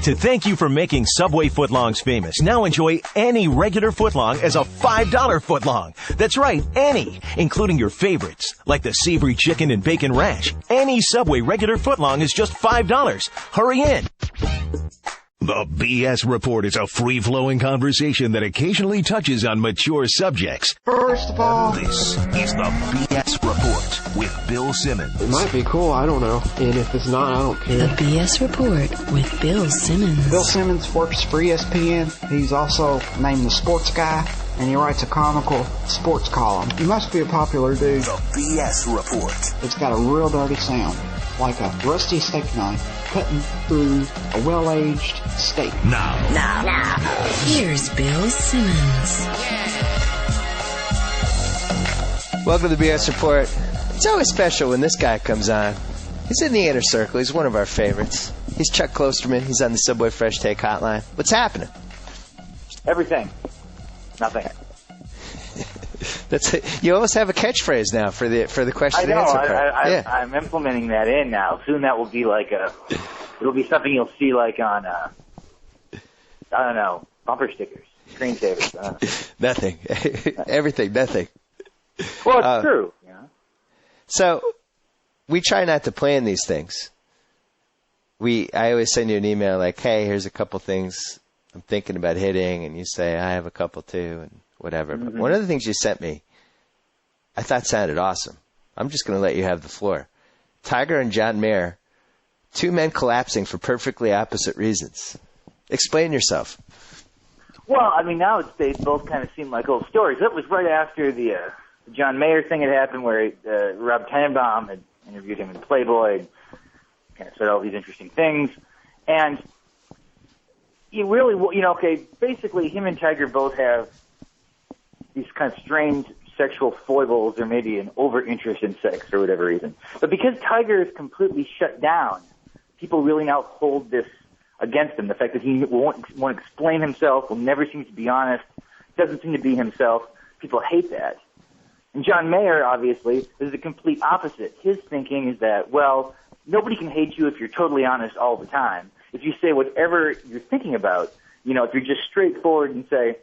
To thank you for making Subway footlongs famous, now enjoy any regular footlong as a $5 footlong. That's right, any, including your favorites, like the savory chicken and bacon ranch. Any Subway regular footlong is just $5. Hurry in. The BS Report is a free-flowing conversation that occasionally touches on mature subjects. First of all, This is the BS Report with Bill Simmons. it might be cool, I don't know. And if it's not, I don't The care. BS Report with Bill Simmons. Bill Simmons works for ESPN. He's also named the Sports Guy, and he writes a comical sports column. He must be a popular dude. The BS Report. It's got a real dirty sound, like a rusty steak knife cutting through a well-aged steak. Now. Here's Bill Simmons. Welcome to the BS Report. It's always special when this guy comes on. He's in the inner circle. He's one of our favorites. He's Chuck Klosterman. He's on the Subway Fresh Take Hotline. What's happening? Everything. Nothing. That's it. You almost have a catchphrase now for the question I know. and answer part. Yeah. I'm implementing that in now. Soon that will be like it'll be something you'll see like on, I don't know, bumper stickers, screensavers. I don't know. Nothing. Everything. Nothing. Well, it's true. You know? So we try not to plan these things. I always send you an email like, hey, here's a couple things I'm thinking about hitting, and you say, I have a couple too, and whatever. But one of the things you sent me, I thought sounded awesome. I'm just going to let you have the floor. Tiger and John Mayer, two men collapsing for perfectly opposite reasons. Explain yourself. Well, I mean, now they both kind of seem like old stories. That was right after the John Mayer thing had happened, where Rob Tenenbaum had interviewed him in Playboy, and kind of said all these interesting things. And you really, okay, basically him and Tiger both have these kind of strange sexual foibles, or maybe an over-interest in sex for whatever reason. But because Tiger is completely shut down, people really now hold this against him. The fact that he won't explain himself, will never seem to be honest, doesn't seem to be himself. People hate that. And John Mayer, obviously, is the complete opposite. His thinking is that, well, nobody can hate you if you're totally honest all the time. If you say whatever you're thinking about, if you're just straightforward and say,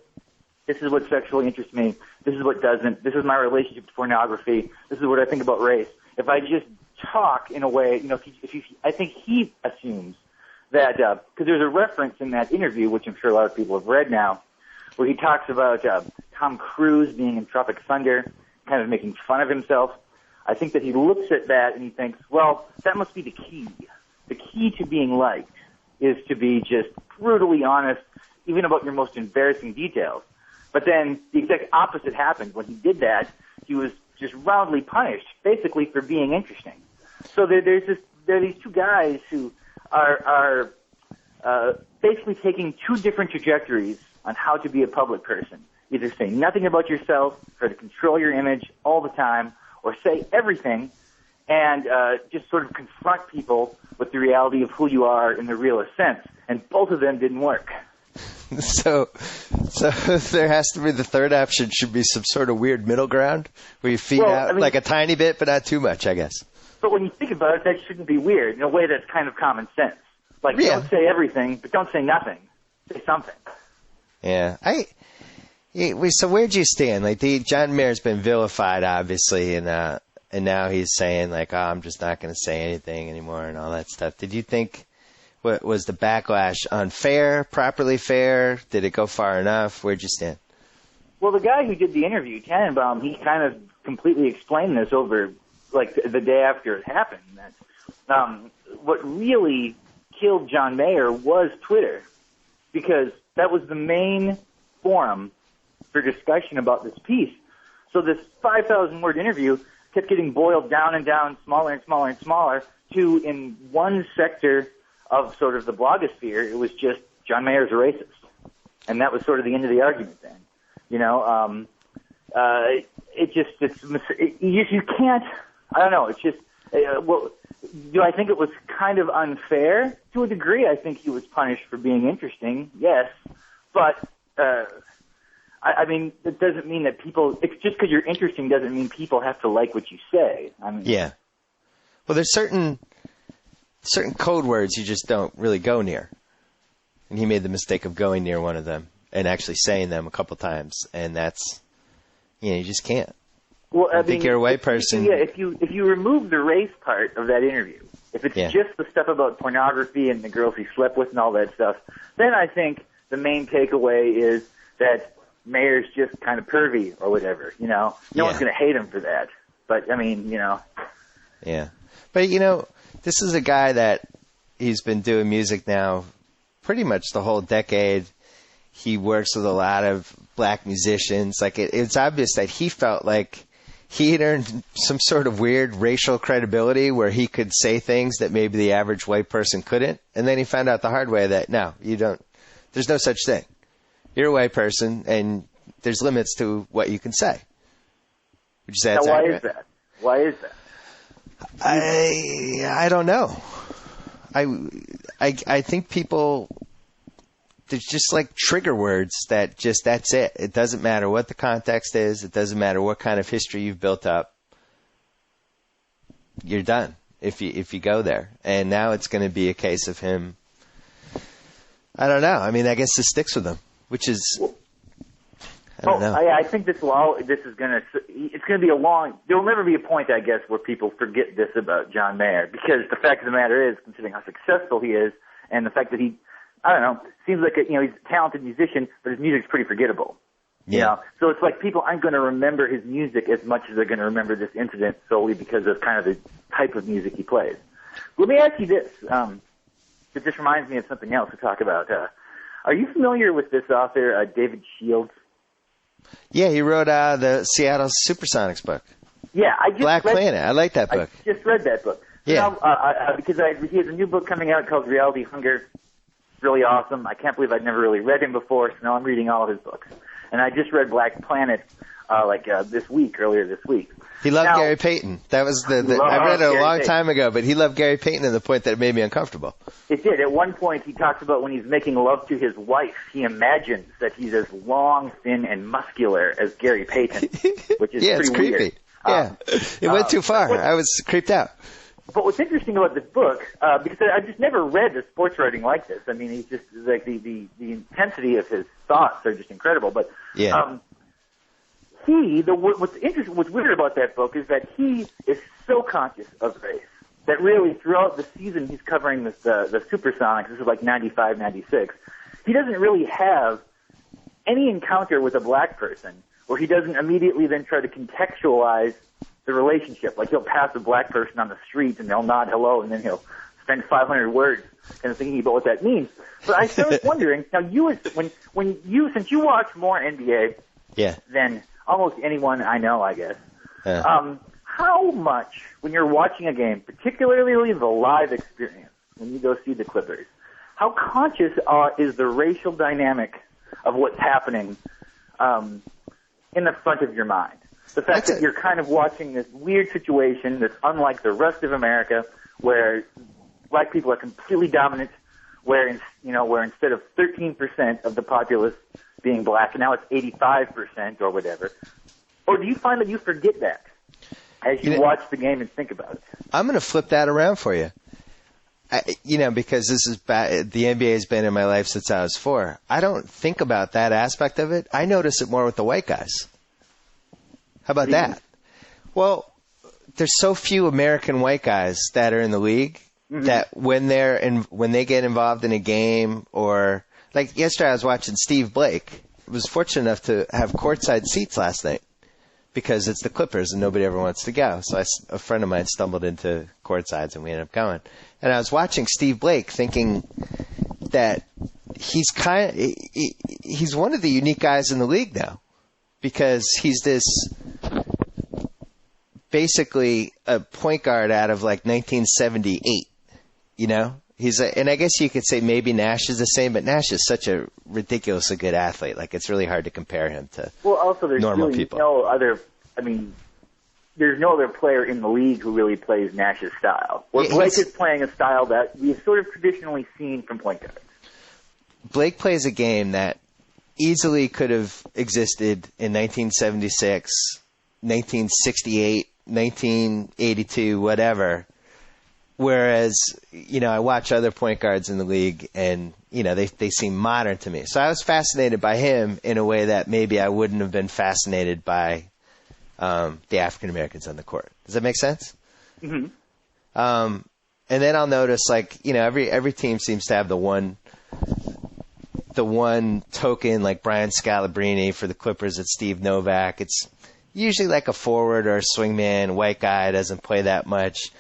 this is what sexually interests me, this is what doesn't, this is my relationship to pornography, this is what I think about race. If I just talk in a way, I think he assumes that, because there's a reference in that interview, which I'm sure a lot of people have read now, where he talks about Tom Cruise being in Tropic Thunder, kind of making fun of himself. I think that he looks at that and he thinks, well, that must be the key. The key to being liked is to be just brutally honest, even about your most embarrassing details. But then the exact opposite happened. When he did that, he was just roundly punished, basically for being interesting. So there are these two guys who are basically taking two different trajectories on how to be a public person. Either say nothing about yourself, try to control your image all the time, or say everything and just sort of confront people with the reality of who you are in the realest sense. And both of them didn't work. So there has to be the third option. Should be some sort of weird middle ground where you feed out like a tiny bit, but not too much, I guess. But when you think about it, that shouldn't be weird. In a way, that's kind of common sense. Like, Don't say everything, but don't say nothing. Say something. Yeah. So where'd you stand? Like, John Mayer's been vilified, obviously, and now he's saying, like, oh, I'm just not going to say anything anymore and all that stuff. Did you think, what was the backlash unfair, properly fair? Did it go far enough? Where'd you stand? Well, the guy who did the interview, Tannenbaum, he kind of completely explained this over, like, the day after it happened. That what really killed John Mayer was Twitter, because that was the main forum for discussion about this piece. So this 5,000-word interview kept getting boiled down and down, smaller and smaller and smaller, to, in one sector of sort of the blogosphere, it was just John Mayer's a racist. And that was sort of the end of the argument then. You can't, I don't know, it's just, do I think it was kind of unfair? To a degree, I think he was punished for being interesting, yes. But, I mean, that doesn't mean that people, it's just because you're interesting doesn't mean people have to like what you say. I mean, yeah. Well, there's certain code words you just don't really go near. And he made the mistake of going near one of them and actually saying them a couple times. And that's, you just can't. Well, I think you're a white person. Yeah, if you remove the race part of that interview, if it's just the stuff about pornography and the girls he slept with and all that stuff, then I think the main takeaway is that Mayer's just kind of pervy or whatever. No one's going to hate him for that. But, I mean, Yeah. But, this is a guy that he's been doing music now pretty much the whole decade. He works with a lot of black musicians. Like, it's obvious that he felt like he had earned some sort of weird racial credibility where he could say things that maybe the average white person couldn't. And then he found out the hard way that, no, you don't. There's no such thing. You're a white person, and there's limits to what you can say. Would you say that's accurate? Why is that? I don't know. I think people, there's just like trigger words that's it. It doesn't matter what the context is. It doesn't matter what kind of history you've built up. You're done if you go there. And now it's going to be a case of him. I don't know. I mean, I guess this sticks with him, which is. I don't know. I think it's going to be a long. There will never be a point, I guess, where people forget this about John Mayer, because the fact of the matter is, considering how successful he is, and the fact that he, I don't know, seems like he's a talented musician, but his music's pretty forgettable. Yeah. So it's like people aren't going to remember his music as much as they're going to remember this incident solely because of kind of the type of music he plays. Let me ask you this. It just reminds me of something else to talk about. Are you familiar with this author, David Shields? Yeah, he wrote the Seattle Supersonics book. Yeah, I just Black Planet. I like that book. I just read that book. Yeah. Because he has a new book coming out called Reality Hunger. It's really awesome. I can't believe I'd never really read him before, so now I'm reading all of his books. And I just read Black Planet earlier this week. He loved Gary Payton. That was I read it a long time ago, but he loved Gary Payton to the point that it made me uncomfortable. It did. At one point, he talks about when he's making love to his wife, he imagines that he's as long, thin, and muscular as Gary Payton, which is it's creepy. Weird. Yeah, it went too far. I was creeped out. But what's interesting about this book, because I just never read a sports writing like this. I mean, he's just like the intensity of his thoughts are just incredible. But what's weird about that book is that he is so conscious of race that really throughout the season he's covering the Supersonics, this is like 95, 96, he doesn't really have any encounter with a black person where he doesn't immediately then try to contextualize the relationship. Like he'll pass a black person on the street and they'll nod hello and then he'll spend 500 words kind of thinking about what that means. But I started wondering, now since you watch more NBA than almost anyone I know, I guess, how much, when you're watching a game, particularly the live experience, when you go see the Clippers, how conscious is the racial dynamic of what's happening in the front of your mind? The fact that you're kind of watching this weird situation that's unlike the rest of America, where black people are completely dominant, where instead of 13% of the populace being black, now it's 85% or whatever. Or do you find that you forget that as you watch the game and think about it? I'm going to flip that around for you. Because this is the NBA has been in my life since I was 4. I don't think about that aspect of it. I notice it more with the white guys. How about that? Well, there's so few American white guys that are in the league that when they get involved in a game, or like yesterday I was watching Steve Blake. I was fortunate enough to have courtside seats last night because it's the Clippers and nobody ever wants to go. So a friend of mine stumbled into courtsides and we ended up going. And I was watching Steve Blake thinking that he's one of the unique guys in the league now, because he's this basically a point guard out of like 1978, and I guess you could say maybe Nash is the same, but Nash is such a ridiculously good athlete. Like it's really hard to compare him to normal people. There's no other player in the league who really plays Nash's style. Blake is playing a style that we've sort of traditionally seen from point guards. Blake plays a game that easily could have existed in 1976, 1968, 1982, whatever. Whereas, I watch other point guards in the league and, they seem modern to me. So I was fascinated by him in a way that maybe I wouldn't have been fascinated by the African Americans on the court. Does that make sense? Mm-hmm. And then I'll notice, every team seems to have the one token, like Brian Scalabrine for the Clippers. It's Steve Novak. It's usually like a forward or a swingman, white guy, doesn't play that much.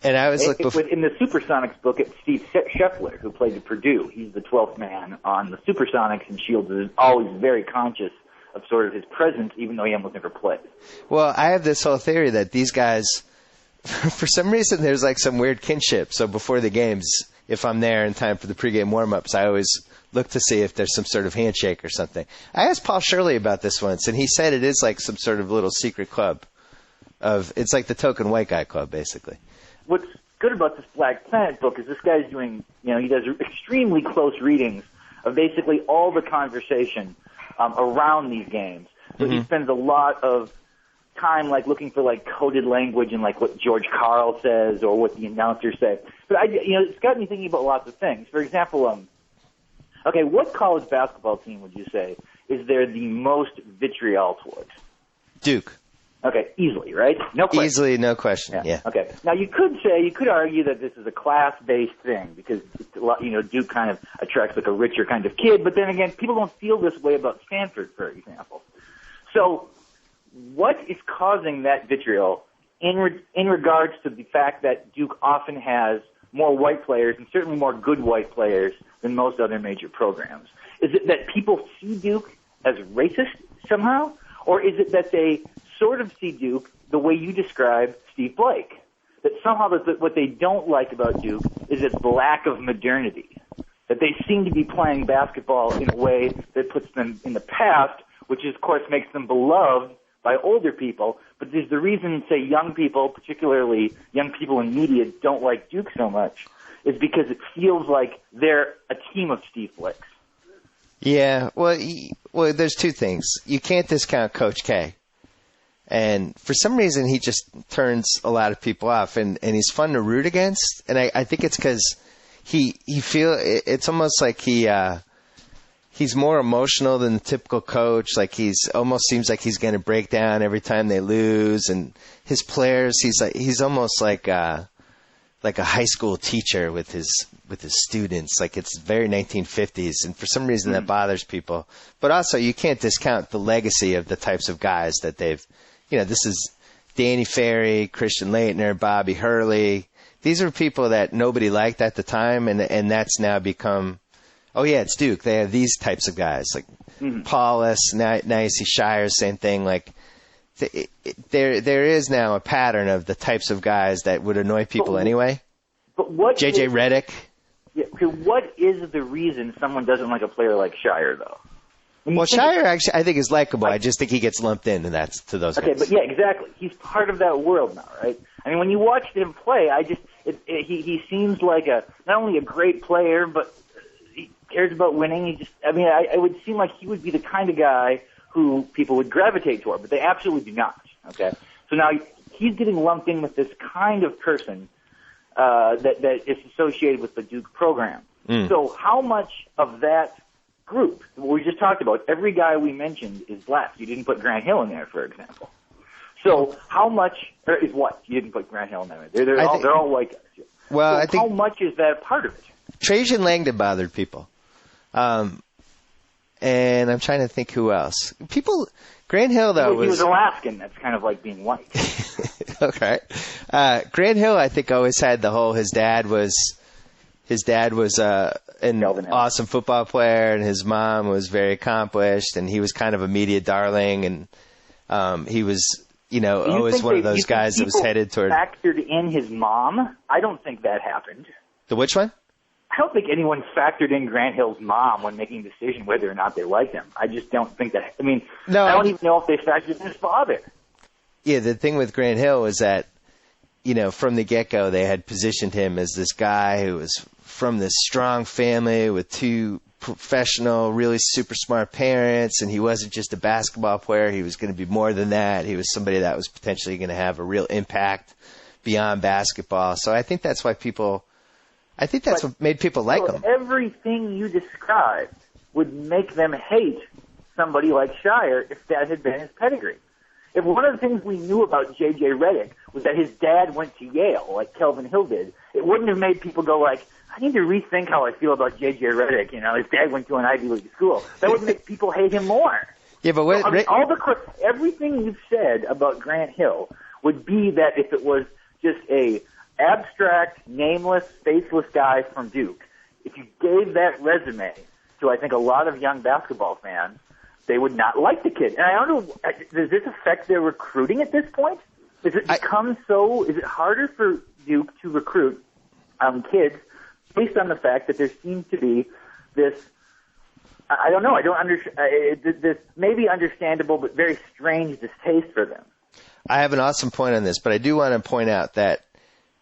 And I was in the Supersonics book, it's Steve Scheffler, who played at Purdue. He's the 12th man on the Supersonics, and Shields is always very conscious of sort of his presence, even though he almost never played. Well, I have this whole theory that these guys, for some reason, there's like some weird kinship. So before the games, if I'm there in time for the pregame warm-ups, I always look to see if there's some sort of handshake or something. I asked Paul Shirley about this once, and he said it is like some sort of little secret club. It's like the token white guy club, basically. What's good about this Black Planet book is this guy's doing, he does extremely close readings of basically all the conversation around these games. So he spends a lot of time looking for coded language and what George Karl says or what the announcers say. But it's got me thinking about lots of things. For example, what college basketball team would you say is there the most vitriol towards? Duke. Okay, easily, right? No question. Easily, no question. Yeah. Okay. Now you could argue that this is a class-based thing because Duke kind of attracts a richer kind of kid, but then again, people don't feel this way about Stanford, for example. So, what is causing that vitriol in regards to the fact that Duke often has more white players and certainly more good white players than most other major programs? Is it that people see Duke as racist somehow, or is it that they sort of see Duke the way you describe Steve Blake? That somehow what they don't like about Duke is its lack of modernity. That they seem to be playing basketball in a way that puts them in the past, which of course makes them beloved by older people. But there's the reason, say, young people, particularly young people in media, don't like Duke so much, is because it feels like they're a team of Steve Blakes. Yeah, well, there's two things. You can't discount Coach K. And for some reason, he just turns a lot of people off, and he's fun to root against. And I think it's because it's almost like he's more emotional than the typical coach. Like he's almost seems like he's going to break down every time they lose. And his players, he's almost like a high school teacher with his students. Like it's very 1950s, and for some reason that bothers people. But also, you can't discount the legacy of the types of guys that they've. This is Danny Ferry, Christian Laettner, Bobby Hurley. These are people that nobody liked at the time, and that's now become, it's Duke. They have these types of guys, like Paulus, now you see Shire, same thing. Like, there is now a pattern of the types of guys that would annoy people anyway. But what J.J. Redick. Yeah, what is the reason someone doesn't like a player like Shire, though? Well, Shire actually, I think, is likable. I just think he gets lumped in, and that's to those guys. Okay, but yeah, exactly. He's part of that world now, right? I mean, when you watch him play, he seems like not only a great player, but he cares about winning. I would seem like he would be the kind of guy who people would gravitate toward, but they absolutely do not. Okay, so now he's getting lumped in with this kind of person that is associated with the Duke program. So how much of that group we just talked about, every guy we mentioned is black. You didn't put Grant Hill in there, for example. So how much is what? You didn't put Grant Hill in there. They're all white guys. Well, so I think how much is that part of it? Trajan Langdon bothered people. And I'm trying to think who else. Grant Hill, though, he was Alaskan. That's kind of like being white. Okay. Grant Hill, I think, always had the whole his dad was an awesome football player, and his mom was very accomplished, and he was kind of a media darling, and he was, always one of those guys that was headed toward. Factored in his mom? I don't think that happened. The which one? I don't think anyone factored in Grant Hill's mom when making a decision whether or not they liked him. I just don't think that. I mean, no, I don't even know if they factored in his father. Yeah, the thing with Grant Hill was that, from the get-go, they had positioned him as this guy who was from this strong family with two professional, really super smart parents, and he wasn't just a basketball player. He was going to be more than that. He was somebody that was potentially going to have a real impact beyond basketball. So I think that's why what made people like him. Everything you described would make them hate somebody like Shire if that had been his pedigree. If one of the things we knew about J.J. Redick was that his dad went to Yale, like Kelvin Hill did, it wouldn't have made people go like, I need to rethink how I feel about J.J. Redick. His dad went to an Ivy League school. That would make people hate him more. Yeah, but everything you've said about Grant Hill would be that if it was just a abstract, nameless, faceless guy from Duke, if you gave that resume to, I think, a lot of young basketball fans, they would not like the kid. And I don't know, does this affect their recruiting at this point? Is it harder for Duke to recruit kids based on the fact that there seems to be this, I don't know, I don't understand, this maybe understandable but very strange distaste for them? I have an awesome point on this, but I do want to point out that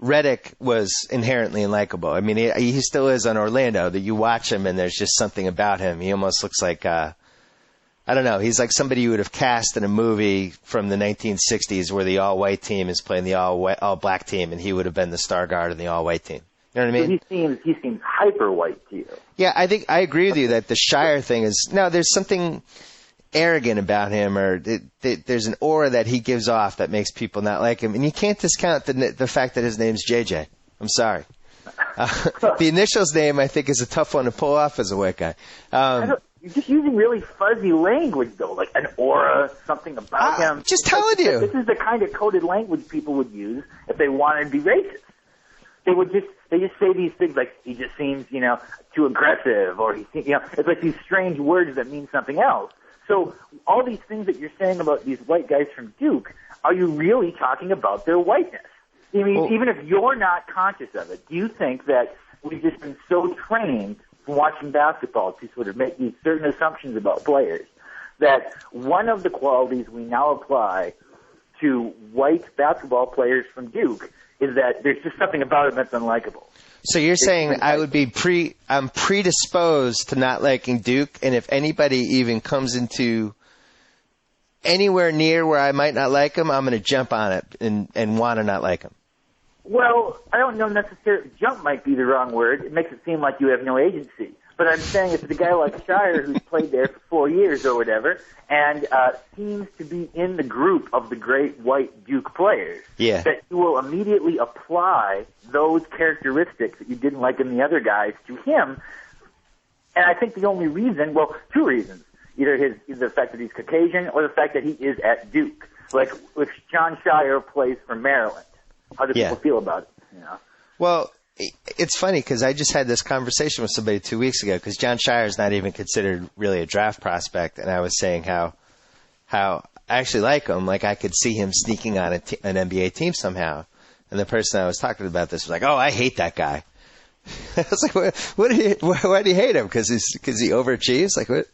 Redick was inherently unlikable. I mean, he still is on Orlando, that you watch him and there's just something about him. He almost looks like, I don't know, he's like somebody you would have cast in a movie from the 1960s where the all-white team is playing the all-black team, and he would have been the star guard in the all-white team. You know what I mean? So he seems hyper-white to you. Yeah, I think I agree with you that the Shire thing is, no, there's something arrogant about him, or there's an aura that he gives off that makes people not like him. And you can't discount the fact that his name's JJ. I'm sorry. The initials name, I think, is a tough one to pull off as a white guy. You're just using really fuzzy language, though, like an aura, something about him. Just telling you. This is the kind of coded language people would use if they wanted to be racist. They just say these things like, he just seems, too aggressive, or it's like these strange words that mean something else. So all these things that you're saying about these white guys from Duke, are you really talking about their whiteness? I mean, even if you're not conscious of it, do you think that we've just been so trained from watching basketball to sort of make these certain assumptions about players that one of the qualities we now apply to white basketball players from Duke is that there's just something about them that's unlikable? So you're saying I'm predisposed to not liking Duke, and if anybody even comes into anywhere near where I might not like him, I'm going to jump on it and want to not like him. Well, I don't know necessarily. Jump might be the wrong word. It makes it seem like you have no agency. But I'm saying if it's a guy like Shire who's played there for 4 years or whatever and seems to be in the group of the great white Duke players, that you will immediately apply those characteristics that you didn't like in the other guys to him. And I think the only reason, well, two reasons, either the fact that he's Caucasian or the fact that he is at Duke. Like if John Shire plays for Maryland, how do people feel about it? Well, it's funny because I just had this conversation with somebody 2 weeks ago because John Shire is not even considered really a draft prospect, and I was saying how I actually like him. Like I could see him sneaking on an NBA team somehow. And the person I was talking about this was like, "Oh, I hate that guy." I was like, "Why do you hate him? Because he overachieves? Like what?"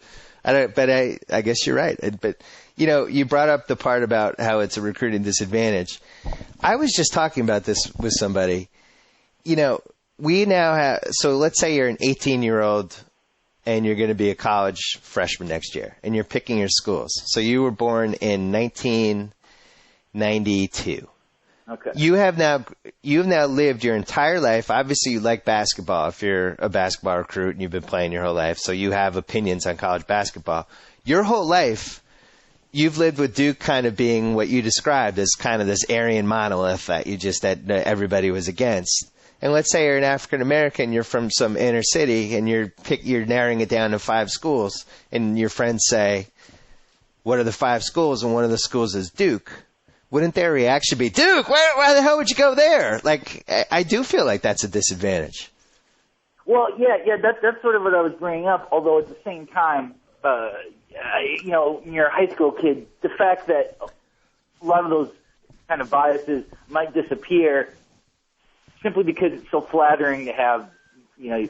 I guess you're right. But you brought up the part about how it's a recruiting disadvantage. I was just talking about this with somebody. We now have, so let's say you're an 18-year-old and you're going to be a college freshman next year and you're picking your schools. So you were born in 1992. Okay. You have now lived your entire life. Obviously you like basketball if you're a basketball recruit and you've been playing your whole life. So you have opinions on college basketball. Your whole life, you've lived with Duke kind of being what you described as kind of this Aryan monolith that everybody was against. And let's say you're an African American, you're from some inner city, and you're narrowing it down to 5 schools, and your friends say, "What are the 5 schools?" And one of the schools is Duke. Wouldn't their reaction be, "Duke? Why the hell would you go there?" Like, I do feel like that's a disadvantage. Well, yeah, that's sort of what I was bringing up. Although at the same time, when you're a high school kid, the fact that a lot of those kind of biases might disappear simply because it's so flattering to have,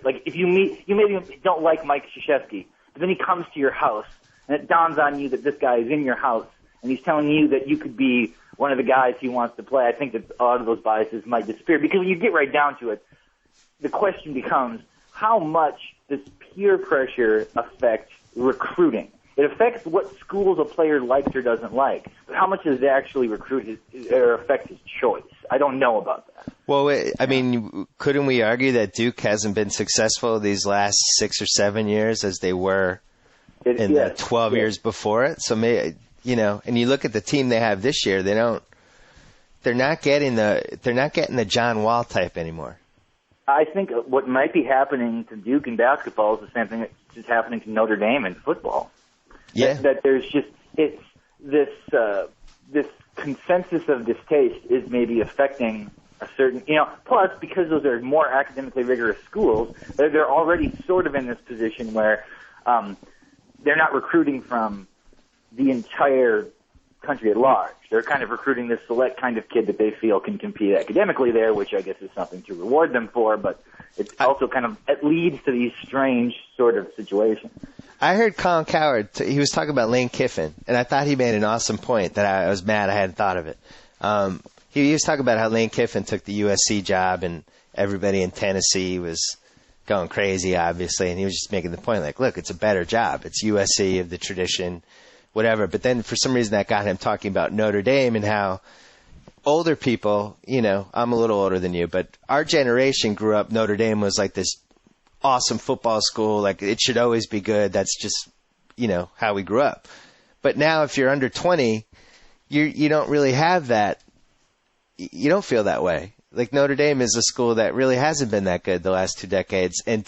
like if you maybe don't like Mike Krzyzewski, but then he comes to your house and it dawns on you that this guy is in your house and he's telling you that you could be one of the guys he wants to play. I think that a lot of those biases might disappear because when you get right down to it, the question becomes how much does peer pressure affect recruiting? It affects what schools a player likes or doesn't like, but how much does it actually affect his choice? I don't know about that. Well, I mean, couldn't we argue that Duke hasn't been successful these last 6 or 7 years as they were in the 12 years before it? So maybe, and you look at the team they have this year, they're not getting the John Wall type anymore. I think what might be happening to Duke in basketball is the same thing that's just happening to Notre Dame in football. Yeah. That there's just this consensus of distaste is maybe affecting a certain, plus because those are more academically rigorous schools, they're already sort of in this position where they're not recruiting from the entire country at large. They're kind of recruiting this select kind of kid that they feel can compete academically there, which I guess is something to reward them for, but it's also it leads to these strange sort of situations. I heard Colin Cowherd, he was talking about Lane Kiffin, and I thought he made an awesome point that I was mad I hadn't thought of it. He was talking about how Lane Kiffin took the USC job and everybody in Tennessee was going crazy, obviously, and he was just making the point, like, look, it's a better job. It's USC of the tradition, whatever. But then for some reason that got him talking about Notre Dame and how older people, I'm a little older than you, but our generation grew up, Notre Dame was like this awesome football school, like it should always be good. That's just, how we grew up. But now if you're under 20, you don't really have that. You don't feel that way. Like Notre Dame is a school that really hasn't been that good the last 2 decades. And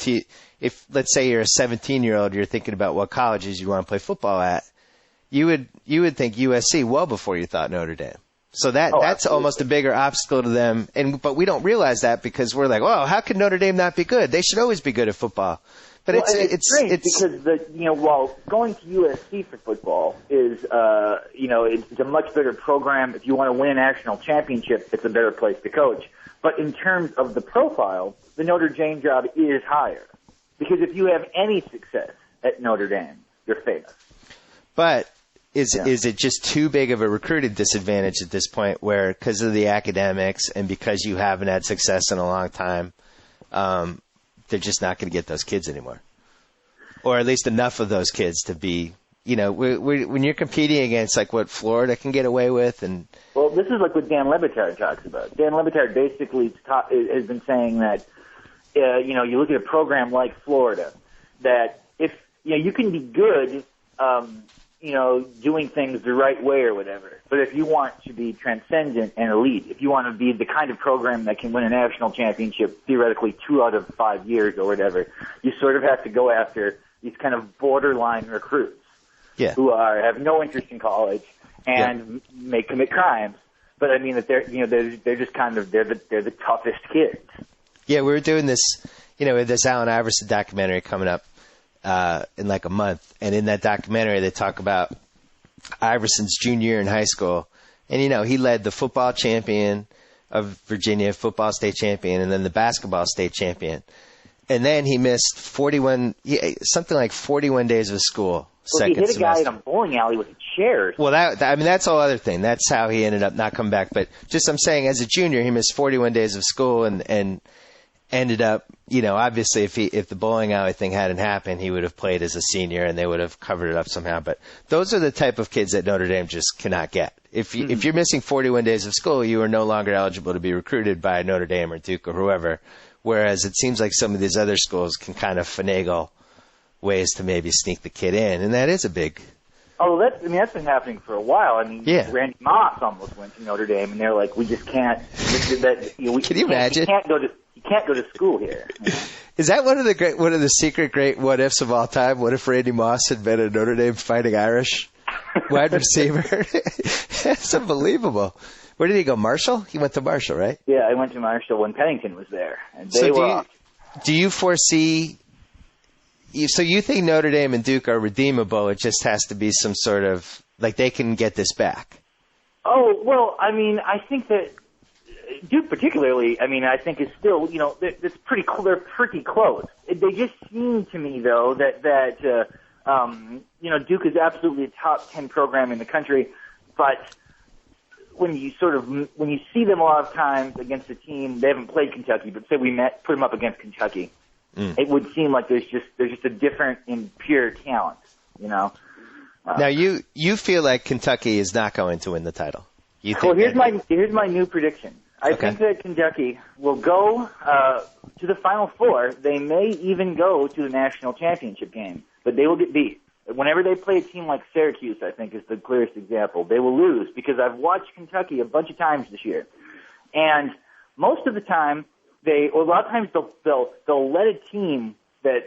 if let's say you're a 17-year-old, you're thinking about what colleges you want to play football at, you would think USC well before you thought Notre Dame. So that's absolutely. Almost a bigger obstacle to them. But we don't realize that because we're like, well, how could Notre Dame not be good? They should always be good at football. But it's strange because while going to USC for football is it's a much better program. If you want to win a national championship, it's a better place to coach. But in terms of the profile, the Notre Dame job is higher because if you have any success at Notre Dame, you're famous. But is it just too big of a recruiting disadvantage at this point where because of the academics and because you haven't had success in a long time, they're just not going to get those kids anymore? Or at least enough of those kids to be, when you're competing against like what Florida can get away with. Well, this is like what Dan Le Batard talks about. Dan Le Batard basically has been saying that, you look at a program like Florida, that if, you can be good, doing things the right way or whatever. But if you want to be transcendent and elite, if you want to be the kind of program that can win a national championship theoretically 2 out of 5 years or whatever, you sort of have to go after these kind of borderline recruits who have no interest in college and may commit crimes. But I mean that they're just kind of they're the toughest kids. Yeah, we were doing this, with this Allen Iverson documentary coming up in like a month, and in that documentary they talk about Iverson's junior year in high school, and he led the football champion of Virginia, football state champion, and then the basketball state champion, and then he missed 41 days of school. Well, he hit a guy in a bowling alley with a chair. Well, that's a whole other thing. That's how he ended up not coming back. But just I'm saying, as a junior, he missed 41 days of school and ended up, obviously if the bowling alley thing hadn't happened, he would have played as a senior and they would have covered it up somehow. But those are the type of kids that Notre Dame just cannot get. If you're missing 41 days of school, you are no longer eligible to be recruited by Notre Dame or Duke or whoever. Whereas it seems like some of these other schools can kind of finagle ways to maybe sneak the kid in, and that is a big. Oh, that's been happening for a while. Randy Moss almost went to Notre Dame, and they're like, we just can't. Can you imagine? You can't go to school here. Is that one of the secret great what ifs of all time? What if Randy Moss had been a Notre Dame Fighting Irish wide receiver? That's unbelievable. Where did he go? Marshall? He went to Marshall, right? Yeah, I went to Marshall when Pennington was there, and they were. Do you foresee? So you think Notre Dame and Duke are redeemable? It just has to be some sort of like they can get this back. Oh well, I think that Duke particularly, I think is still, it's pretty. They're pretty close. They just seem to me though that Duke is absolutely a top 10 program in the country, but when you see them a lot of times against a team, they haven't played Kentucky, but say put them up against Kentucky. It would seem like there's just a different in pure talent, Now you feel like Kentucky is not going to win the title. Here's my new prediction. I think that Kentucky will go to the Final Four. They may even go to the national championship game, but they will get beat. Whenever they play a team like Syracuse, I think is the clearest example, they will lose because I've watched Kentucky a bunch of times this year. And most of the time, a lot of times they'll let a team that's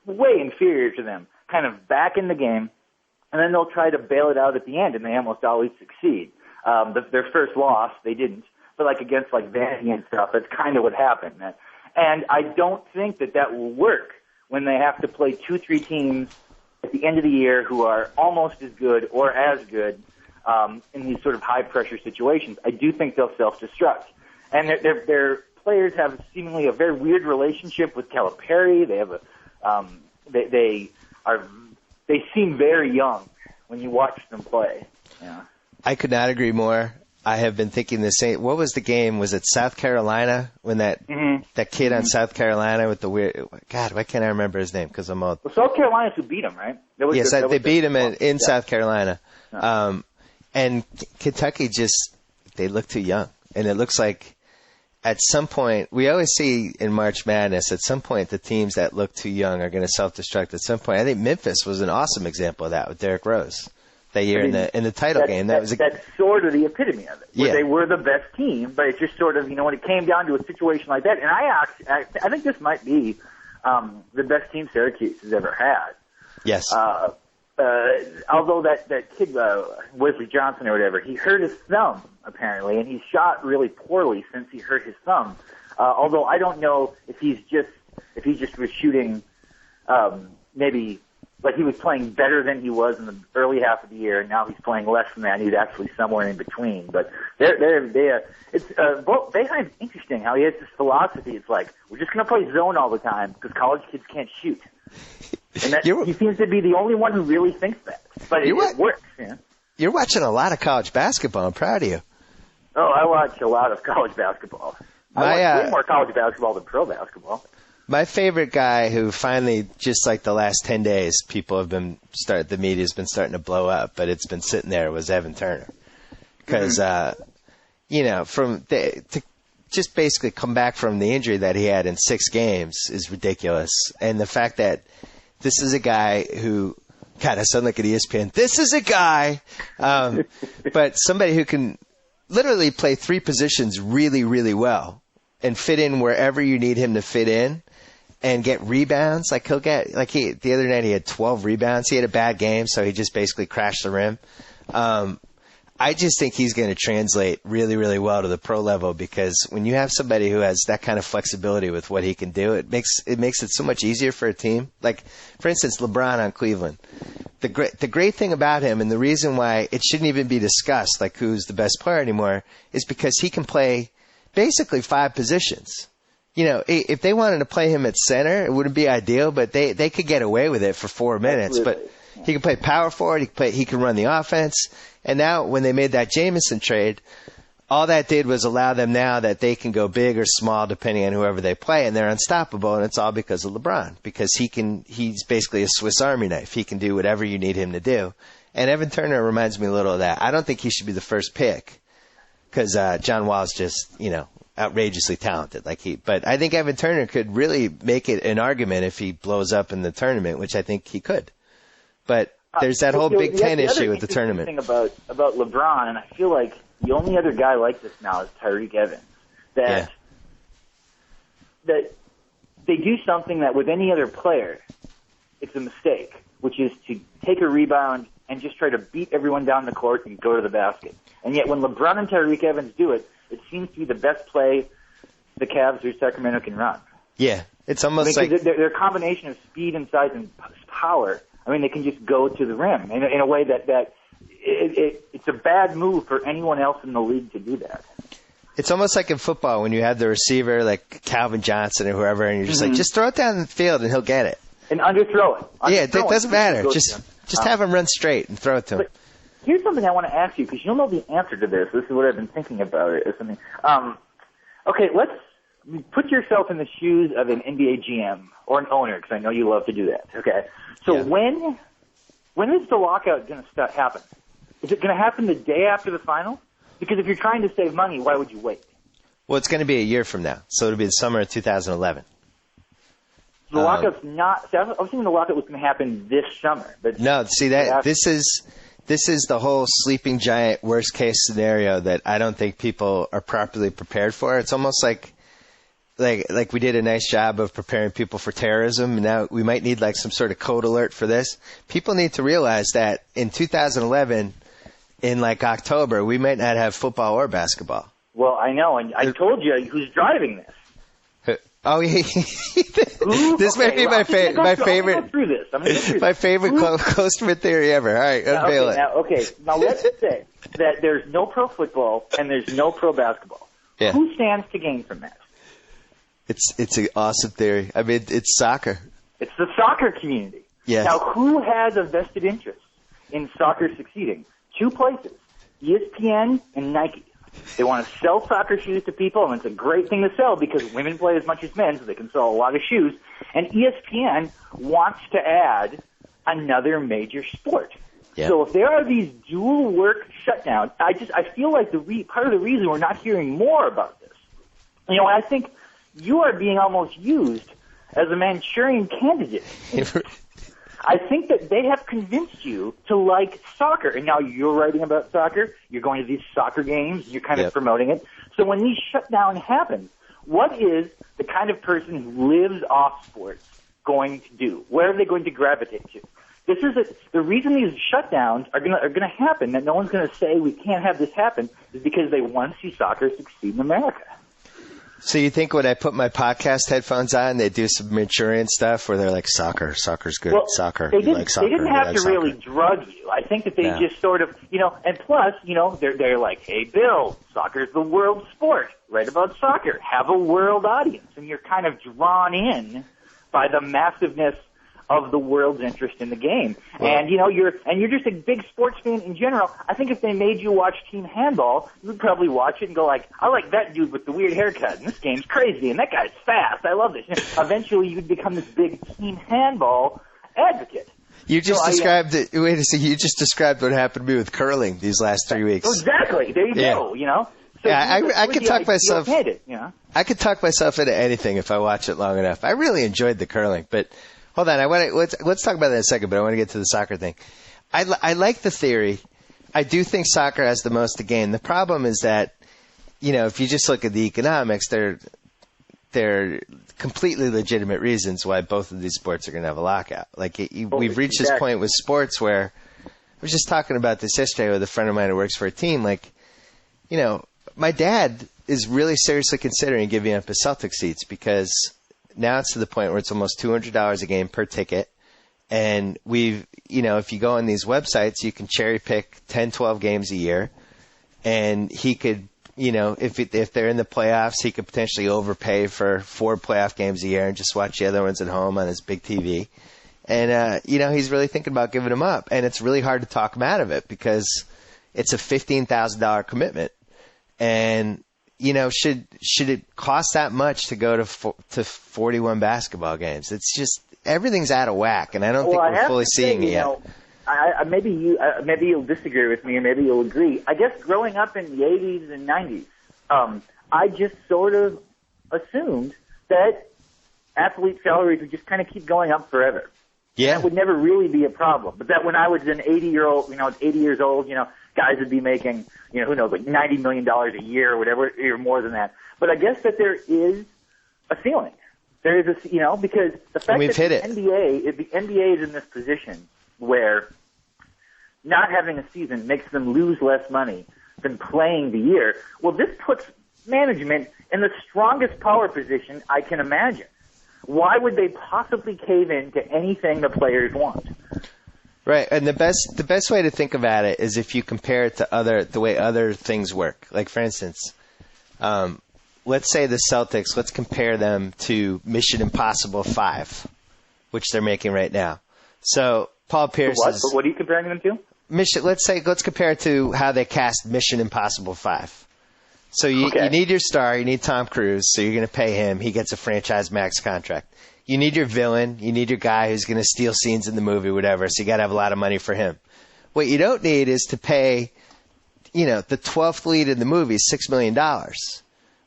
way inferior to them kind of back in the game, and then they'll try to bail it out at the end, and they almost always succeed. Their first loss, they didn't, but like against like Vandy and stuff, that's kind of what happened. And I don't think that will work when they have to play 2-3 teams at the end of the year who are almost as good or as good in these sort of high-pressure situations. I do think they'll self-destruct. And their players have seemingly a very weird relationship with Calipari. They have they seem very young when you watch them play. Yeah. I could not agree more. I have been thinking the same. What was the game? Was it South Carolina when that kid on South Carolina with the weird? God, why can't I remember his name? Because I'm old. Well, South Carolina's who beat him, right? Yes, they beat him in South Carolina. And Kentucky they look too young, and it looks like at some point we always see in March Madness. At some point, the teams that look too young are going to self-destruct. At some point, I think Memphis was an awesome example of that with Derrick Rose. That year in the title game, that's sort of the epitome of it. Where they were the best team, but it's just sort of when it came down to a situation like that. And I think this might be the best team Syracuse has ever had. Yes. Although that kid Wesley Johnson or whatever, he hurt his thumb apparently, and he's shot really poorly since he hurt his thumb. Although I don't know if he just was shooting maybe. Like he was playing better than he was in the early half of the year, and now he's playing less than that. He's actually somewhere in between. But Boeheim's interesting how he has this philosophy. It's like we're just going to play zone all the time because college kids can't shoot, and he seems to be the only one who really thinks that. But it works. Yeah. You're watching a lot of college basketball. I'm proud of you. Oh, I watch a lot of college basketball. I watch way more college basketball than pro basketball. My favorite guy who finally, just like the last 10 days, the media's been starting to blow up, but it's been sitting there, was Evan Turner. Because, to just basically come back from the injury that he had in 6 games is ridiculous. And the fact that this is a guy who, God, I sound like an ESPN. This is a guy, but somebody who can literally play 3 positions really, really well and fit in wherever you need him to fit in. And get rebounds. Like the other night he had 12 rebounds. He had a bad game, so he just basically crashed the rim. I just think he's going to translate really, really well to the pro level because when you have somebody who has that kind of flexibility with what he can do, it makes it so much easier for a team. Like, for instance, LeBron on Cleveland. The great thing about him and the reason why it shouldn't even be discussed, like who's the best player anymore, is because he can play basically 5 positions. If they wanted to play him at center, it wouldn't be ideal, but they could get away with it for 4 minutes. Absolutely. But he can play power forward, he can run the offense. And now when they made that Jamison trade, all that did was allow them now that they can go big or small depending on whoever they play, and they're unstoppable, and it's all because of LeBron. Because he's basically a Swiss Army knife. He can do whatever you need him to do. And Evan Turner reminds me a little of that. I don't think he should be the first pick because John Wall's just, outrageously talented but I think Evan Turner could really make it an argument if he blows up in the tournament, which I think he could. But there's that whole Big Ten issue with the tournament. The thing about LeBron, and I feel like the only other guy like this now is Tyreke Evans. That they do something that with any other player, it's a mistake, which is to take a rebound and just try to beat everyone down the court and go to the basket. And yet when LeBron and Tyreke Evans do it, it seems to be the best play the Cavs or Sacramento can run. Yeah, it's almost like their combination of speed and size and power. I mean, they can just go to the rim in a way that it's a bad move for anyone else in the league to do that. It's almost like in football when you have the receiver like Calvin Johnson or whoever, and you're just like, just throw it down the field and he'll get it. And underthrow it. It doesn't matter. Just have him run straight and throw it to him. Here's something I want to ask you, because you'll know the answer to this. This is what I've been thinking about it. Okay, let's put yourself in the shoes of an NBA GM or an owner, because I know you love to do that. Okay, so when is the lockout going to happen? Is it going to happen the day after the final? Because if you're trying to save money, why would you wait? Well, it's going to be a year from now, so it'll be the summer of 2011. The lockout's not. See, I was thinking the lockout was going to happen this summer, but no. See that this is the whole sleeping giant worst case scenario that I don't think people are properly prepared for. It's almost like we did a nice job of preparing people for terrorism. And now we might need like some sort of code alert for this. People need to realize that in 2011, in like October, we might not have football or basketball. Well, I know, and I told you who's driving this. Oh, yeah. This might be my favorite. I'm gonna go through this. My favorite Klosterman theory ever. All right, unveil it. Now let's say that there's no pro football and there's no pro basketball. Yeah. Who stands to gain from that? It's an awesome theory. I mean, it's soccer. It's the soccer community. Yes. Now, who has a vested interest in soccer succeeding? Two places, ESPN and Nike. They want to sell soccer shoes to people, and it's a great thing to sell because women play as much as men, so they can sell a lot of shoes. And ESPN wants to add another major sport. Yep. So if there are these dual work shutdowns, I feel like part of the reason we're not hearing more about this. I think you are being almost used as a Manchurian candidate. I think that they have convinced you to like soccer, and now you're writing about soccer, you're going to these soccer games, you're kind of promoting it. So when these shutdowns happen, what is the kind of person who lives off sports going to do? Where are they going to gravitate to? The reason these shutdowns are going to happen, that no one's going to say we can't have this happen, is because they want to see soccer succeed in America. So you think when I put my podcast headphones on, they do some Manchurian stuff where they're like, soccer's good, soccer, they didn't have to soccer. really drug you. I think that they just sort of, and plus, they're like, hey, Bill, soccer's the world sport. Write about soccer. Have a world audience. And you're kind of drawn in by the massiveness of the world's interest in the game. Well, and you're just a big sports fan in general. I think if they made you watch team handball, you would probably watch it and go like, I like that dude with the weird haircut, and this game's crazy, and that guy's fast. I love this. Eventually, you'd become this big team handball advocate. You just described it. Wait a second. You just described what happened to me with curling these last 3 weeks. Exactly. There you go. So I could talk myself. I could talk myself into anything if I watch it long enough. I really enjoyed the curling, but hold on. Let's talk about that in a second. But I want to get to the soccer thing. I like the theory. I do think soccer has the most to gain. The problem is that, if you just look at the economics, they're completely legitimate reasons why both of these sports are going to have a lockout. We've reached this point with sports where I was just talking about this yesterday with a friend of mine who works for a team. My dad is really seriously considering giving up his Celtics seats because now it's to the point where it's almost $200 a game per ticket. And if you go on these websites, you can cherry pick 10, 12 games a year. And he could, if they're in the playoffs, he could potentially overpay for 4 playoff games a year and just watch the other ones at home on his big TV. And, he's really thinking about giving them up. And it's really hard to talk him out of it because it's a $15,000 commitment. And, should it cost that much to go to 41 basketball games? It's just everything's out of whack, and I don't think we're fully seeing it yet. Maybe you'll disagree with me, or maybe you'll agree. I guess growing up in the 80s and 90s, I just sort of assumed that athlete salaries would just kind of keep going up forever. Yeah, that would never really be a problem. But that when I was an 80 years old, guys would be making, who knows, like $90 million a year or whatever, or more than that. But I guess that there is a ceiling. There is because the fact that the NBA is in this position where not having a season makes them lose less money than playing the year. Well, this puts management in the strongest power position I can imagine. Why would they possibly cave in to anything the players want? Right, and the best way to think about it is if you compare it to the way other things work. Like, for instance, let's say the Celtics, let's compare them to Mission Impossible 5, which they're making right now. So Paul Pierce What are you comparing them to? Let's compare it to how they cast Mission Impossible 5. So you need your star, you need Tom Cruise, so you're going to pay him. He gets a franchise max contract. You need your villain. You need your guy who's going to steal scenes in the movie, whatever. So you got to have a lot of money for him. What you don't need is to pay, the 12th lead in the movie $6 million.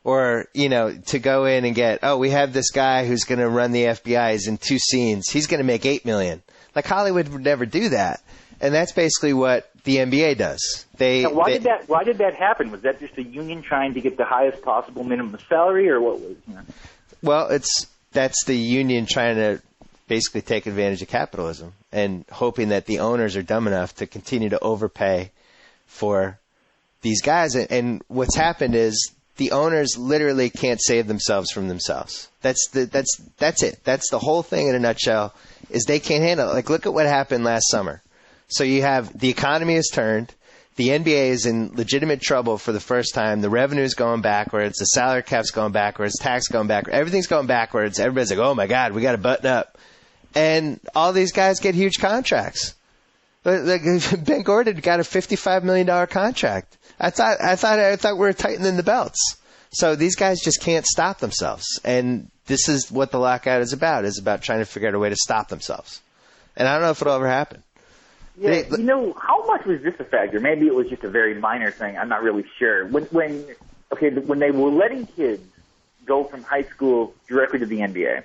Or, to go in and get, we have this guy who's going to run the FBI. He's in 2 scenes. He's going to make $8 million. Like, Hollywood would never do that. And that's basically what the NBA does. Why did that happen? Was that just a union trying to get the highest possible minimum salary, or what was? Well, that's the union trying to basically take advantage of capitalism and hoping that the owners are dumb enough to continue to overpay for these guys. And what's happened is the owners literally can't save themselves from themselves. That's it. That's the whole thing in a nutshell. Is they can't handle it. Like, look at what happened last summer. So you have the economy has turned. The NBA is in legitimate trouble for the first time. The revenue is going backwards. The salary cap's going backwards. Tax going backwards. Everything's going backwards. Everybody's like, oh, my God, we got to button up. And all these guys get huge contracts. Like Ben Gordon got a $55 million contract. I thought we were tightening the belts. So these guys just can't stop themselves. And this is what the lockout is about trying to figure out a way to stop themselves. And I don't know if it'll ever happen. Yeah, how much was this a factor? Maybe it was just a very minor thing. I'm not really sure. When they were letting kids go from high school directly to the NBA,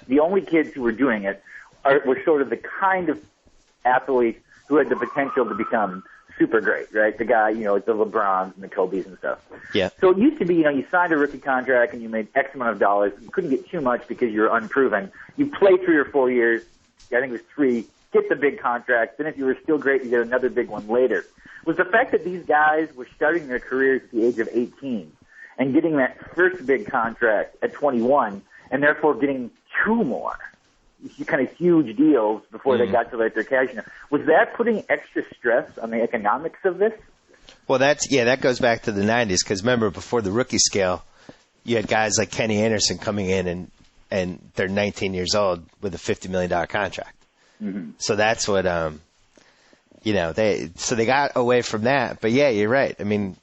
the only kids who were doing it were sort of the kind of athletes who had the potential to become super great, right? The guy, like the LeBrons and the Kobes and stuff. Yeah. So it used to be, you signed a rookie contract and you made X amount of dollars. You couldn't get too much because you were unproven. You play 3 or 4 years. I think it was 3. Get the big contract. Then if you were still great, you get another big one later. Was the fact that these guys were starting their careers at the age of 18 and getting that first big contract at 21 and therefore getting 2 more kind of huge deals before they got to their cash. Was that putting extra stress on the economics of this? Well, that goes back to the 90s because remember, before the rookie scale, you had guys like Kenny Anderson coming in and they're 19 years old with a $50 million contract. Mm-hmm. So that's what, they got away from that. But yeah, you're right. I mean,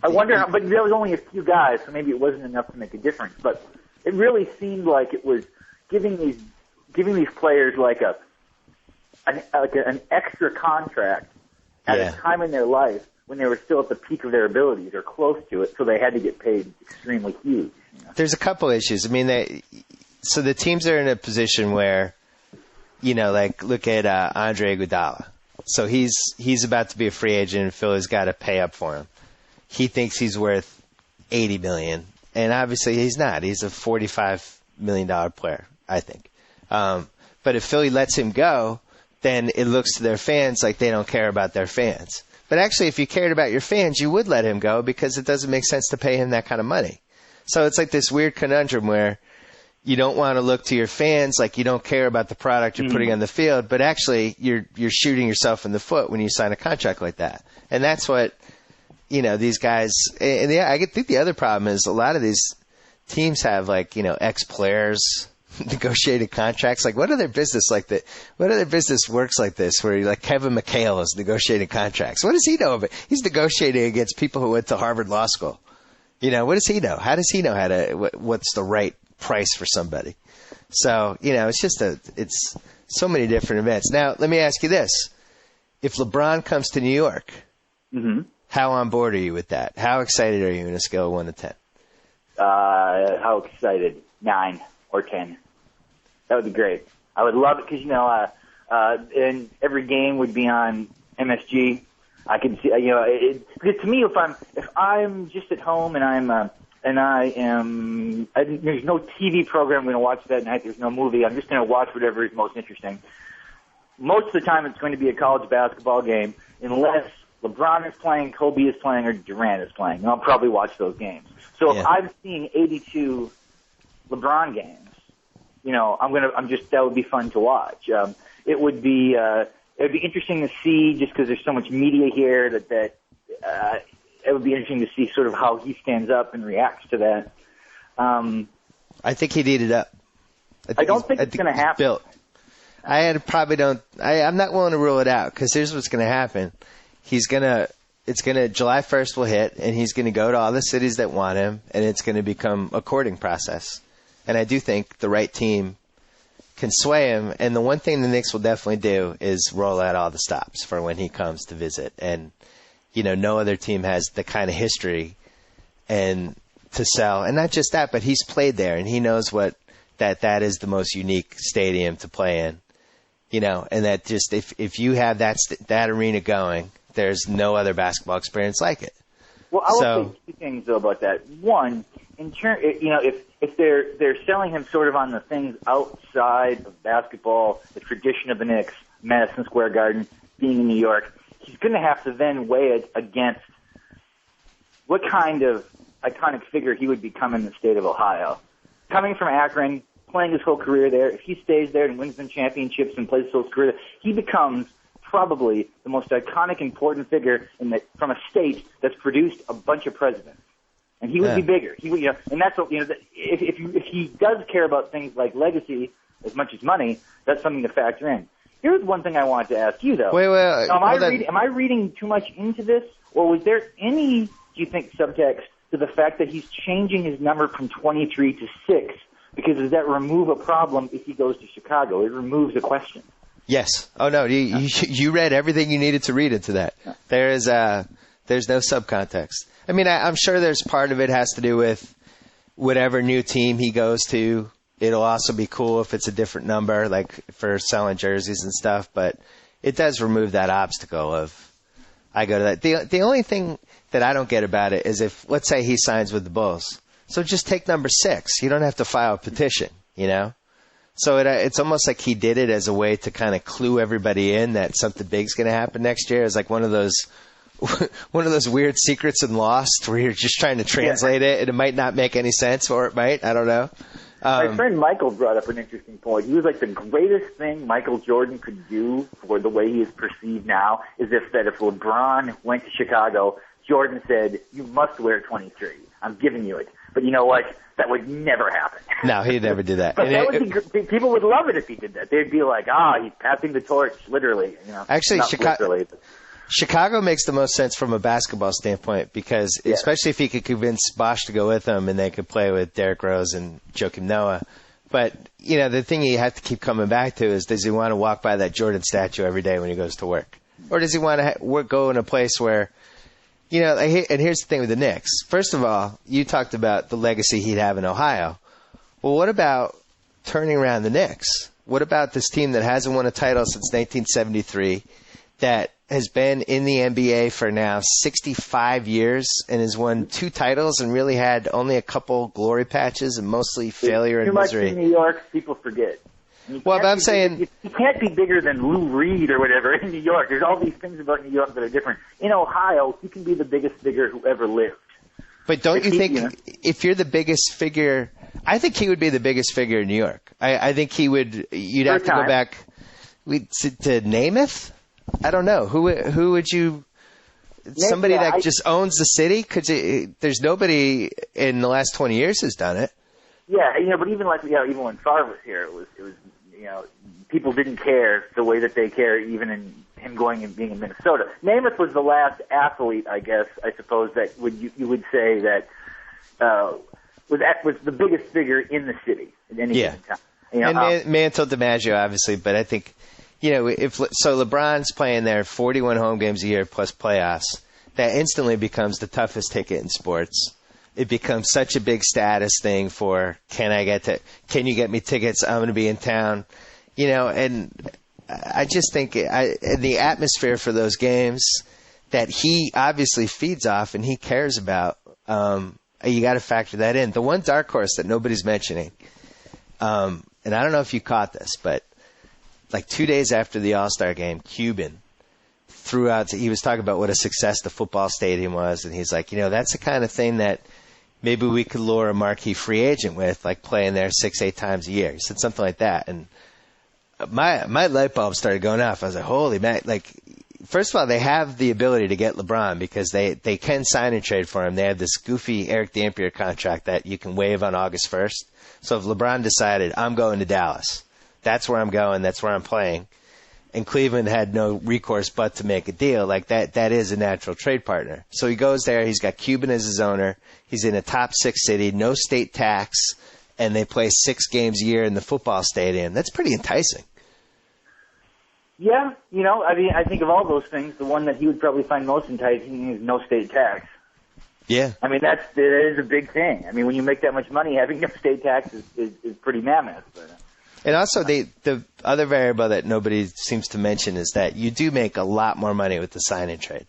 I wonder but there was only a few guys, so maybe it wasn't enough to make a difference. But it really seemed like it was giving these players like an extra contract at a time in their life when they were still at the peak of their abilities or close to it, so they had to get paid extremely huge. There's a couple issues. I mean, so the teams are in a position where, like look at Andre Iguodala. So he's about to be a free agent, and Philly's got to pay up for him. He thinks he's worth $80 million, and obviously he's not. He's a $45 million player, I think. But if Philly lets him go, then it looks to their fans like they don't care about their fans. But actually, if you cared about your fans, you would let him go because it doesn't make sense to pay him that kind of money. So it's like this weird conundrum where you don't want to look to your fans like you don't care about the product you're putting on the field, but actually you're shooting yourself in the foot when you sign a contract like that. And that's what, these guys, and I think the other problem is a lot of these teams have ex-players negotiated contracts. Like, what other business like that? What other business works like this where like Kevin McHale is negotiating contracts? What does he know of it? He's negotiating against people who went to Harvard Law School. What does he know? How does he know what's the right price for somebody? So, it's so many different events. Now, let me ask you this. If LeBron comes to New York, how on board are you with that? How excited are you on a scale of 1 to 10? How excited? 9 or 10. That would be great. I would love it because, and every game would be on MSG. I can see, because to me, if I'm just at home and there's no TV program I'm going to watch that night, there's no movie, I'm just going to watch whatever is most interesting. Most of the time it's going to be a college basketball game unless LeBron is playing, Kobe is playing, or Durant is playing. And I'll probably watch those games. So if I'm seeing 82 LeBron games, that would be fun to watch. It would be interesting to see just because there's so much media here that it would be interesting to see sort of how he stands up and reacts to that. I think he'd eat it up. I don't think it's going to happen. I'm not willing to rule it out because here's what's going to happen. July 1st will hit and he's going to go to all the cities that want him and it's going to become a courting process. And I do think the right team can sway him. And the one thing the Knicks will definitely do is roll out all the stops for when he comes to visit. And, no other team has the kind of history and to sell. And not just that, but he's played there, and he knows that is the most unique stadium to play in. And that just if you have that arena going, there's no other basketball experience like it. Well, I will say two things though about that. One, if they're selling him sort of on the things outside of basketball, the tradition of the Knicks, Madison Square Garden, being in New York, he's going to have to then weigh it against what kind of iconic figure he would become in the state of Ohio. Coming from Akron, playing his whole career there, if he stays there and wins them championships and plays his whole career, he becomes probably the most iconic, important figure from a state that's produced a bunch of presidents. And he would be bigger. And that's what, if he does care about things like legacy as much as money, that's something to factor in. Here's one thing I wanted to ask you, though. Wait. Now, am I reading too much into this, or was there any, do you think, subtext to the fact that he's changing his number from 23 to 6? Because does that remove a problem if he goes to Chicago? It removes a question. Yes. Oh, no, you read everything you needed to read into that. There's no subcontext. I mean, I'm sure there's part of it has to do with whatever new team he goes to. It'll also be cool if it's a different number, like for selling jerseys and stuff. But it does remove that obstacle of I go to that. The only thing that I don't get about it is if, let's say, he signs with the Bulls. So just take number 6. You don't have to file a petition, So it's almost like he did it as a way to kind of clue everybody in that something big's going to happen next year. It's like one of those weird secrets in Lost where you're just trying to translate it and it might not make any sense, or it might. I don't know. My friend Michael brought up an interesting point. He was like, the greatest thing Michael Jordan could do for the way he is perceived now is if LeBron went to Chicago, Jordan said, "You must wear 23. I'm giving you it." But you know what? That would never happen. No, he'd never do that. But people would love it if he did that. They'd be like, he's passing the torch, literally. Actually, Chicago makes the most sense from a basketball standpoint because, especially if he could convince Bosh to go with him and they could play with Derrick Rose and Joakim Noah. But, the thing you have to keep coming back to is, does he want to walk by that Jordan statue every day when he goes to work? Or does he want to go in a place where, and here's the thing with the Knicks. First of all, you talked about the legacy he'd have in Ohio. Well, what about turning around the Knicks? What about this team that hasn't won a title since 1973, that has been in the NBA for now 65 years and has won 2 titles and really had only a couple glory patches and mostly failure and misery? Too much in New York, people forget. Well, but I'm saying you can't be bigger than Lou Reed or whatever in New York. There's all these things about New York that are different. In Ohio, he can be the biggest figure who ever lived. But don't you think if you're the biggest figure, I think he would be the biggest figure in New York. I think he would. You'd have to go back to Namath. I don't know who would you. Somebody that just owns the city? There's nobody in the last 20 years who's done it. Yeah, but even when Favre was here, it was people didn't care the way that they care even in him going and being in Minnesota. Namath was the last athlete, I suppose, that you would say that was the biggest figure in the city at any given time. And Mantle DiMaggio, obviously, but I think if LeBron's playing there 41 home games a year plus playoffs, that instantly becomes the toughest ticket in sports. It becomes such a big status thing for, can you get me tickets? I'm going to be in town, and I just think the atmosphere for those games that he obviously feeds off and he cares about, you got to factor that in. The one dark horse that nobody's mentioning, and I don't know if you caught this, but like 2 days after the All-Star game, Cuban threw out, he was talking about what a success the football stadium was, and he's like, that's the kind of thing that maybe we could lure a marquee free agent with, like playing there 6-8 times a year. He said something like that. And my light bulb started going off. I was like, holy man. Like, first of all, they have the ability to get LeBron because they can sign and trade for him. They have this goofy Eric Dampier contract that you can waive on August 1st. So if LeBron decided, I'm going to Dallas, that's where I'm going, that's where I'm playing, and Cleveland had no recourse but to make a deal, like that is a natural trade partner. So he goes there, he's got Cuban as his owner, he's in a top 6 city, no state tax, and they play 6 games a year in the football stadium. That's pretty enticing. Yeah, I think of all those things, the one that he would probably find most enticing is no state tax. Yeah. I mean, that is a big thing. I mean, when you make that much money, having no state tax is pretty mammoth. But, and also, the other variable that nobody seems to mention is that you do make a lot more money with the sign-in trade.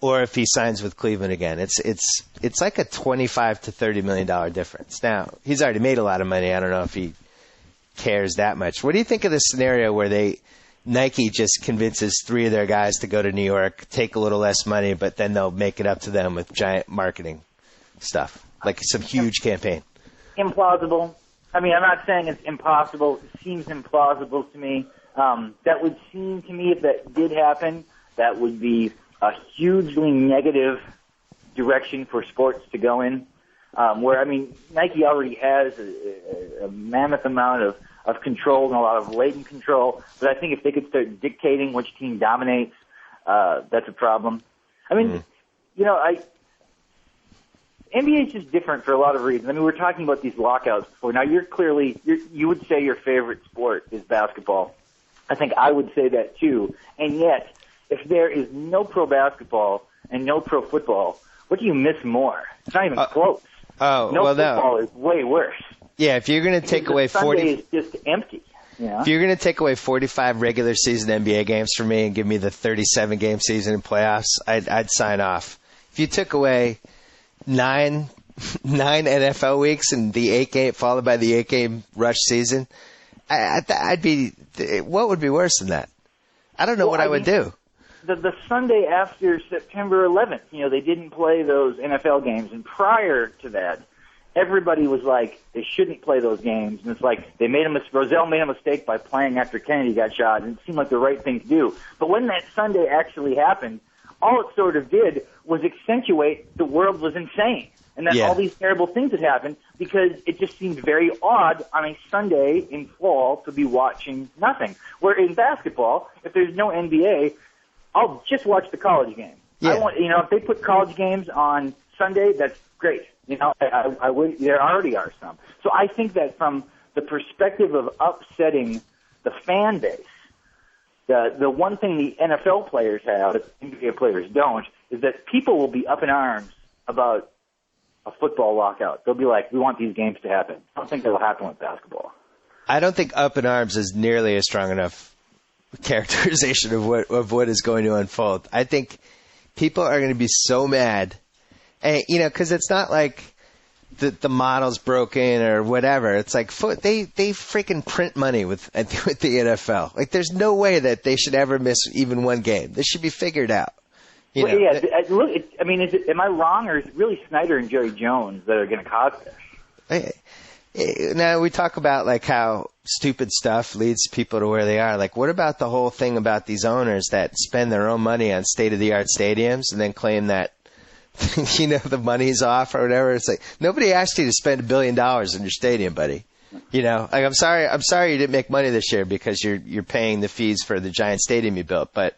Or if he signs with Cleveland again, it's like a $25 to $30 million difference. Now, he's already made a lot of money. I don't know if he cares that much. What do you think of the scenario where Nike just convinces 3 of their guys to go to New York, take a little less money, but then they'll make it up to them with giant marketing stuff, like some huge campaign? Implausible. I mean, I'm not saying it's impossible. It seems implausible to me. That would seem to me, if that did happen, that would be a hugely negative direction for sports to go in. Where, I mean, Nike already has a mammoth amount of control and a lot of latent control. But I think if they could start dictating which team dominates, that's a problem. I mean, NBA is just different for a lot of reasons. I mean, we're talking about these lockouts before. Now, you would say your favorite sport is basketball. I think I would say that too. And yet, if there is no pro basketball and no pro football, what do you miss more? It's not even close. Football is way worse. Yeah, if you're going to take away 40, Sunday is just empty. If you're going to take away 45 regular season NBA games from me and give me the 37 game season in playoffs, I'd sign off. If you took away 9 NFL weeks and the 8 game followed by the 8 game rush season, I'd be. What would be worse than that? I don't know what I would do. The Sunday after September 11th, they didn't play those NFL games, and prior to that, everybody was like, they shouldn't play those games, and it's like Roselle made a mistake by playing after Kennedy got shot, and it seemed like the right thing to do. But when that Sunday actually happened, all it sort of did was accentuate the world was insane, and that all these terrible things had happened, because it just seemed very odd on a Sunday in fall to be watching nothing. Where in basketball, if there's no NBA, I'll just watch the college game. Yeah. If they put college games on Sunday, that's great. I would. There already are some. So I think that from the perspective of upsetting the fan base, the one thing the NFL players have that NBA players don't is that people will be up in arms about a football lockout. They'll be like, we want these games to happen. I don't think that will happen with basketball. I don't think up in arms is nearly a strong enough characterization of what is going to unfold. I think people are going to be so mad, and because it's not like the model's broken or whatever. It's like they freaking print money with the NFL. Like, there's no way that they should ever miss even one game. This should be figured out. Look, am I wrong, or is it really Snyder and Jerry Jones that are going to cause this? Now, we talk about like how stupid stuff leads people to where they are. Like, what about the whole thing about these owners that spend their own money on state-of-the-art stadiums and then claim that, the money's off or whatever? It's like, nobody asked you to spend $1 billion in your stadium, buddy. Like, I'm sorry you didn't make money this year because you're paying the fees for the giant stadium you built, but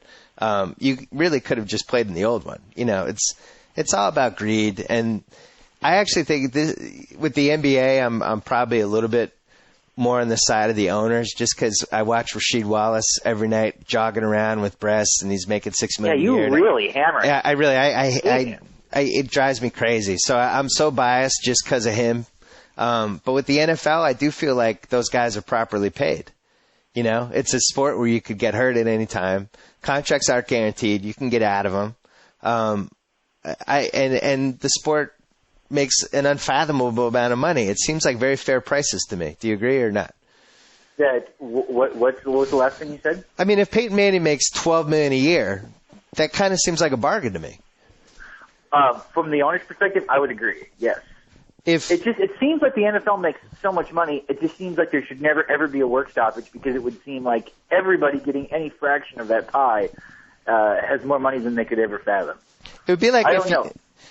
you really could have just played in the old one. It's all about greed. And I actually think with the NBA, I'm probably a little bit more on the side of the owners, just because I watch Rasheed Wallace every night jogging around with breasts, and he's making $6 million a year. Yeah, you really hammer. Yeah, it drives me crazy. So I'm so biased just because of him. But with the NFL, I do feel like those guys are properly paid. It's a sport where you could get hurt at any time. Contracts aren't guaranteed. You can get out of them. And the sport makes an unfathomable amount of money. It seems like very fair prices to me. Do you agree or not? What was the last thing you said? I mean, if Peyton Manning makes $12 million a year, that kind of seems like a bargain to me. From the owner's perspective, I would agree. Yes. It seems like the NFL makes so much money. It just seems like there should never ever be a work stoppage, because it would seem like everybody getting any fraction of that pie has more money than they could ever fathom. It would be like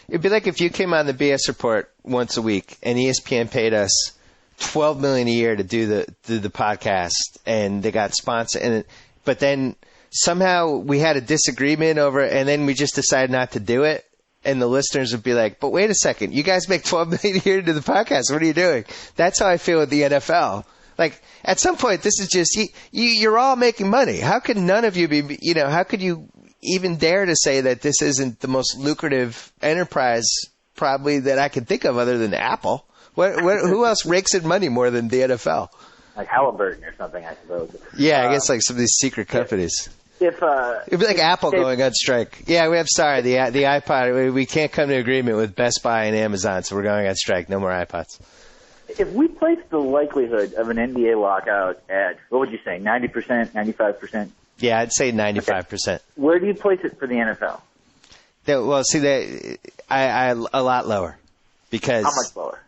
It'd be like if you came on the BS Report once a week and ESPN paid us $12 million a year to do the podcast, and they got sponsored, but then somehow we had a disagreement over it, and then we just decided not to do it. And the listeners would be like, but wait a second, you guys make $12 million a year to do the podcast. What are you doing? That's how I feel with the NFL. Like, at some point, this is just, you're all making money. How could none of you be, how could you even dare to say that this isn't the most lucrative enterprise probably that I can think of other than Apple. Who else rakes in money more than the NFL? Like Halliburton or something, I suppose. Yeah, I guess like some of these secret companies. It'd be like Apple going on strike. Yeah, I'm sorry. The iPod, we can't come to agreement with Best Buy and Amazon, so we're going on strike. No more iPods. If we placed the likelihood of an NBA lockout at, what would you say, 90%, 95%? Yeah, I'd say 95%. Okay. Where do you place it for the NFL? Well, see, I a lot lower. Because how much lower?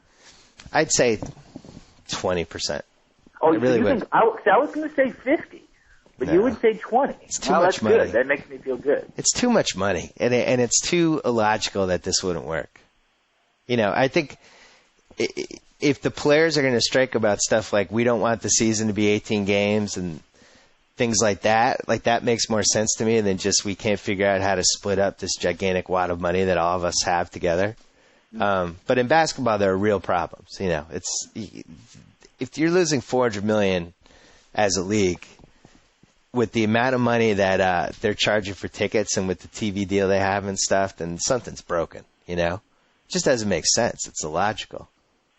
I'd say 20%. Oh, I really would. Think, I was going to say 50. But you would say 20. It's too much money. Good. That makes me feel good. It's too much money, and it's too illogical that this wouldn't work. I think if the players are going to strike about stuff like we don't want the season to be 18 games and things like that makes more sense to me than just we can't figure out how to split up this gigantic wad of money that all of us have together. But in basketball, there are real problems. It's if you're losing $400 million as a league, with the amount of money that they're charging for tickets and with the TV deal they have and stuff, then something's broken, It just doesn't make sense. It's illogical.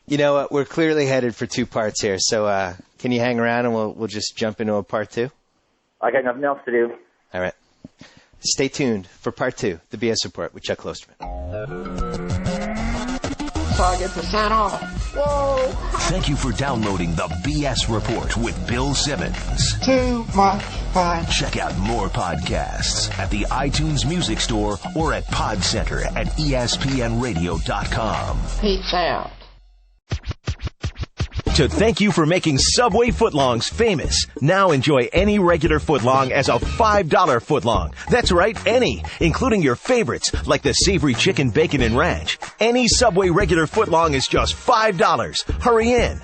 You know what? We're clearly headed for 2 parts here, so can you hang around and we'll just jump into a part 2? I got nothing else to do. All right. Stay tuned for part 2, the BS Report with Chuck Klosterman. Target % off. Whoa! Thank you for downloading the BS Report with Bill Simmons. Too much fun. Check out more podcasts at the iTunes Music Store or at Pod Center at ESPNRadio.com. Peace out. To thank you for making Subway footlongs famous. Now enjoy any regular footlong as a $5 footlong. That's right, any, including your favorites like the savory chicken, bacon, and ranch. Any Subway regular footlong is just $5. Hurry in.